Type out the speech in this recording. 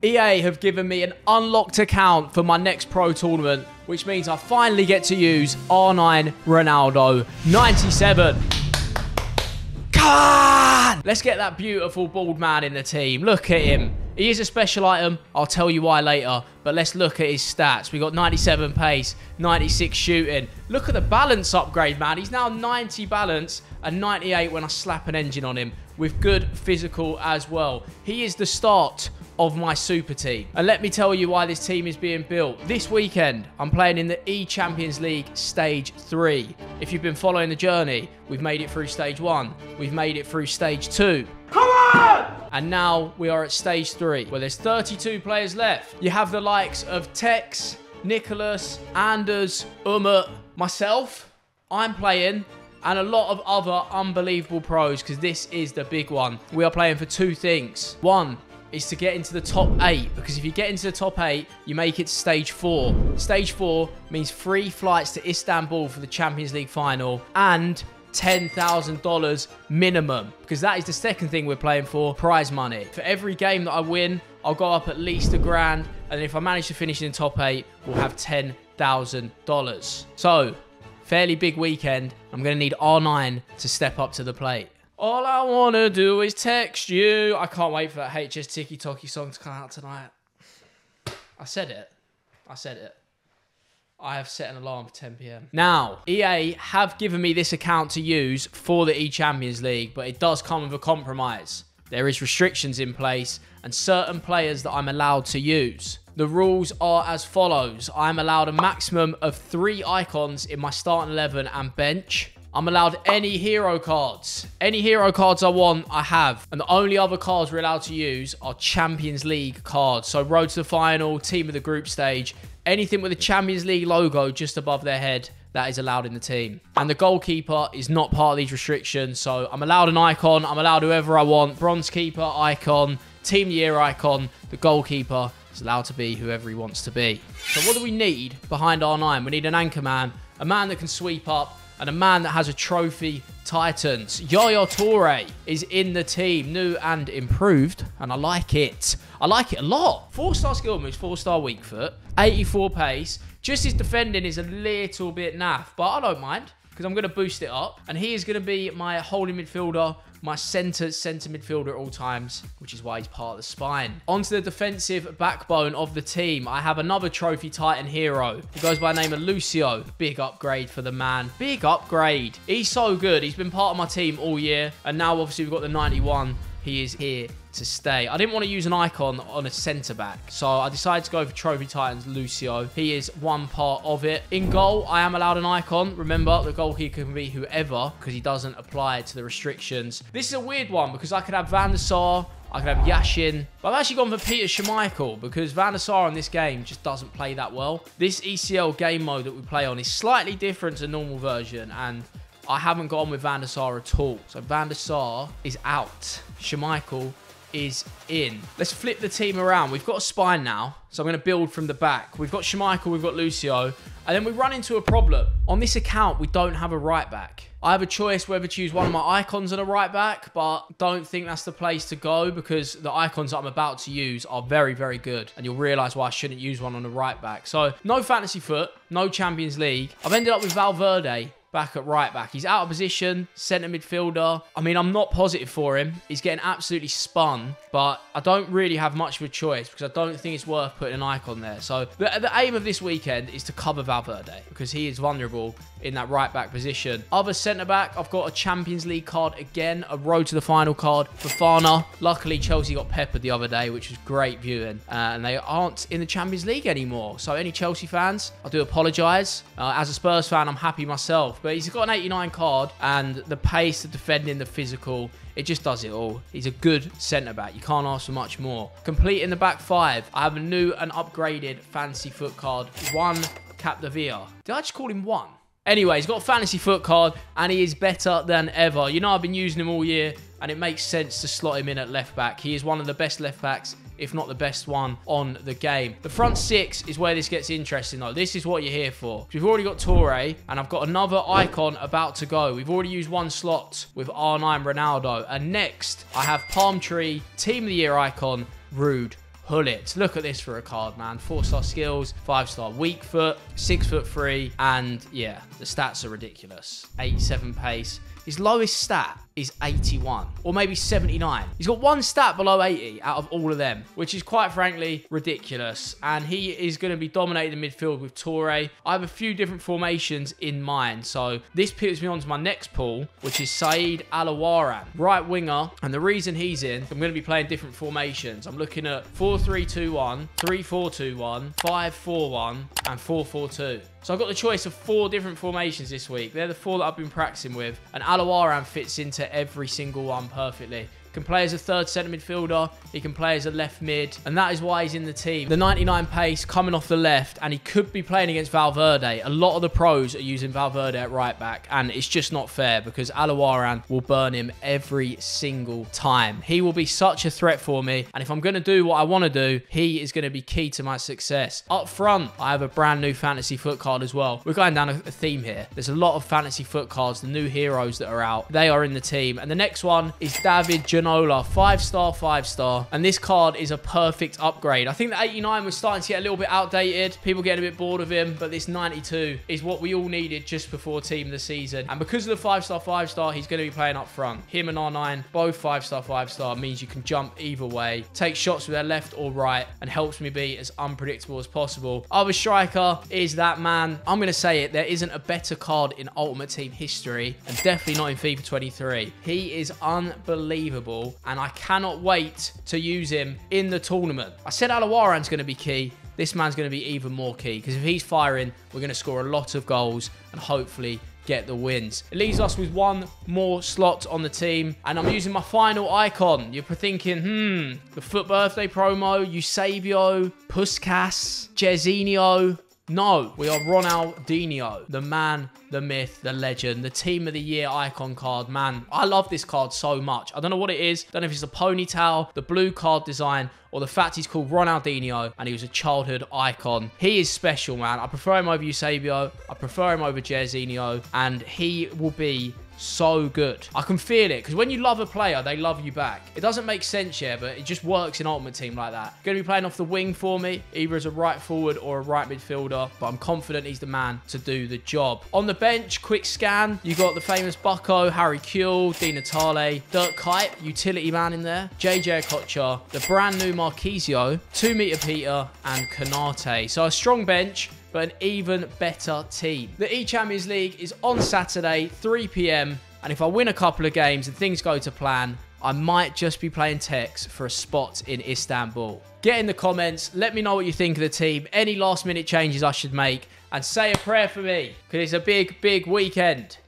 EA have given me an unlocked account for my next pro tournament, which means I finally get to use R9 Ronaldo 97. Come on! Let's get that beautiful bald man in the team. Look at him. He is a special item. I'll tell you why later. But let's look at his stats. We got 97 pace, 96 shooting. Look at the balance upgrade, man. He's now 90 balance and 98 when I slap an engine on him, with good physical as well. He is the start of my super team. And let me tell you why this team is being built. This weekend, I'm playing in the eChampions League Stage 3. If you've been following the journey, we've made it through Stage 1. We've made it through Stage 2. Come on! And now we are at Stage 3, where there's 32 players left. You have the likes of Tex, Nicholas, Anders, Umut, myself, I'm playing, and a lot of other unbelievable pros, because this is the big one. We are playing for two things. One is to get into the top 8, because if you get into the top 8, you make it to Stage 4. Stage 4 means free flights to Istanbul for the Champions League final, and $10,000 minimum, because that is the second thing we're playing for, prize money. For every game that I win, I'll go up at least $1,000, and if I manage to finish in the top 8, we'll have $10,000. So, fairly big weekend. I'm going to need R9 to step up to the plate. All I want to do is text you. I can't wait for that HS Tiki Toki song to come out tonight. I said it. I said it. I have set an alarm for 10 PM. Now, EA have given me this account to use for the eChampions League, but it does come with a compromise. There is restrictions in place and certain players that I'm allowed to use. The rules are as follows. I'm allowed a maximum of 3 icons in my starting 11 and bench. I'm allowed any hero cards. Any hero cards I want, I have. And the only other cards we're allowed to use are Champions League cards. So road to the final, team of the group stage, anything with a Champions League logo just above their head, that is allowed in the team. And the goalkeeper is not part of these restrictions. So I'm allowed an icon. I'm allowed whoever I want. Bronze keeper, icon, team of the year icon. The goalkeeper is allowed to be whoever he wants to be. So what do we need behind R9? We need an anchor man, a man that can sweep up, and a man that has a trophy Titans. Yaya Toure is in the team, new and improved, and I like it. I like it a lot. 4-star skill moves, 4-star weak foot, 84 pace. Just his defending is a little bit naff, but I don't mind, because I'm going to boost it up. And he is going to be my holding midfielder, my centre midfielder at all times, which is why he's part of the spine. Onto the defensive backbone of the team. I have another trophy Titan hero. He goes by the name of Lucio. Big upgrade for the man. Big upgrade. He's so good. He's been part of my team all year. And now, obviously, we've got the 91. He is here to stay. I didn't want to use an icon on a centre-back, so I decided to go for Trophy Titans Lucio. He is one part of it. In goal, I am allowed an icon. Remember, the goalkeeper can be whoever, because he doesn't apply to the restrictions. This is a weird one, because I could have Van der Sar, I could have Yashin, but I've actually gone for Peter Schmeichel, because Van der Sar in this game just doesn't play that well. This ECL game mode that we play on is slightly different to normal version, and I haven't gone with Van der Sar at all. So Van der Sar is out. Schmeichel is in. Let's flip the team around. We've got a spine now, so I'm going to build from the back. We've got Schmeichel, we've got Lucio, and then we run into a problem. On this account, we don't have a right back. I have a choice whether to use one of my icons on a right back, but don't think that's the place to go, because the icons that I'm about to use are very, very good, and you'll realise why I shouldn't use one on the right back. So no fantasy foot, no Champions League. I've ended up with Valverde back at right back. He's out of position, centre midfielder. I mean, I'm not positive for him. He's getting absolutely spun, but I don't really have much of a choice, because I don't think it's worth putting an icon there. So the aim of this weekend is to cover Valverde, because he is vulnerable in that right back position. Other centre back, I've got a Champions League card again, a road to the final card for Fafana. Luckily, Chelsea got peppered the other day, which was great viewing, and they aren't in the Champions League anymore. So any Chelsea fans, I do apologise. As a Spurs fan, I'm happy myself, but he's got an 89 card, and the pace, the defending, the physical, it just does it all. He's a good centre-back. You can't ask for much more. Complete in the back 5, I have a new and upgraded fantasy foot card. 1 Capdevia. Did I just call him 1? Anyway, he's got a fantasy foot card, and he is better than ever. You know, I've been using him all year, and it makes sense to slot him in at left back. He is one of the best left backs, if not the best one on the game. The front 6 is where this gets interesting, though. This is what you're here for. We've already got Toure, and I've got another icon about to go. We've already used 1 slot with R9 Ronaldo. And next, I have Palm Tree, Team of the Year icon, Rude Hullet. Look at this for a card, man. 4-star skills, 5-star weak foot, 6'3", and yeah, the stats are ridiculous. 87 pace. His lowest stat is 81 or maybe 79. He's got one stat below 80 out of all of them, which is quite frankly ridiculous. And he is going to be dominating the midfield with Toure. I have a few different formations in mind. So this puts me on to my next pool, which is Saeed Alawaran, right winger. And the reason he's in, I'm going to be playing different formations. I'm looking at 4-3-2-1, 3-4-2-1, 5-4-1, and 4-4-2. So I've got the choice of 4 different formations this week. They're the 4 that I've been practicing with. And Alawaran fits into every single one perfectly. Can play as a third centre midfielder. He can play as a left mid. And that is why he's in the team. The 99 pace coming off the left. And he could be playing against Valverde. A lot of the pros are using Valverde at right back. And it's just not fair because Alawaran will burn him every single time. He will be such a threat for me. And if I'm going to do what I want to do, he is going to be key to my success. Up front, I have a brand new fantasy foot card as well. We're going down a theme here. There's a lot of fantasy foot cards. The new heroes that are out, they are in the team. And the next one is David Janola, 5-star, 5-star. And this card is a perfect upgrade. I think the 89 was starting to get a little bit outdated. People getting a bit bored of him. But this 92 is what we all needed just before team of the season. And because of the 5-star, 5-star, he's going to be playing up front. Him and R9, both 5-star, 5-star, means you can jump either way, take shots with their left or right, and helps me be as unpredictable as possible. Other striker is that man. I'm going to say it. There isn't a better card in Ultimate Team history, and definitely not in FIFA 23. He is unbelievable. And I cannot wait to use him in the tournament. I said Alawaran's going to be key. This man's going to be even more key because if he's firing, we're going to score a lot of goals and hopefully get the wins. It leaves us with one more slot on the team, and I'm using my final icon. You're thinking, the FUT birthday promo, Eusebio, Puskas, Jezinho. No, we are Ronaldinho, the man, the myth, the legend, the team of the year icon card. Man, I love this card so much. I don't know what it is. Don't know if it's the ponytail, the blue card design, or the fact he's called Ronaldinho and he was a childhood icon. He is special, man. I prefer him over Eusebio. I prefer him over Jezinho, and he will be so good. I can feel it because when you love a player, they love you back. It doesn't make sense yet, but it just works in Ultimate Team like that. Going to be playing off the wing for me, either as a right forward or a right midfielder, but I'm confident he's the man to do the job. On the bench, quick scan, you got the famous Bucko, Harry Kewell, Di Natale, Dirk Kuyt, utility man in there, JJ Okocha, the brand new Marquisio, 2-meter Peter, and Konate. So a strong bench, but an even better team. The eChampions League is on Saturday, 3 PM, and if I win a couple of games and things go to plan, I might just be playing Tex for a spot in Istanbul. Get in the comments, let me know what you think of the team, any last minute changes I should make, and say a prayer for me, because it's a big, big weekend.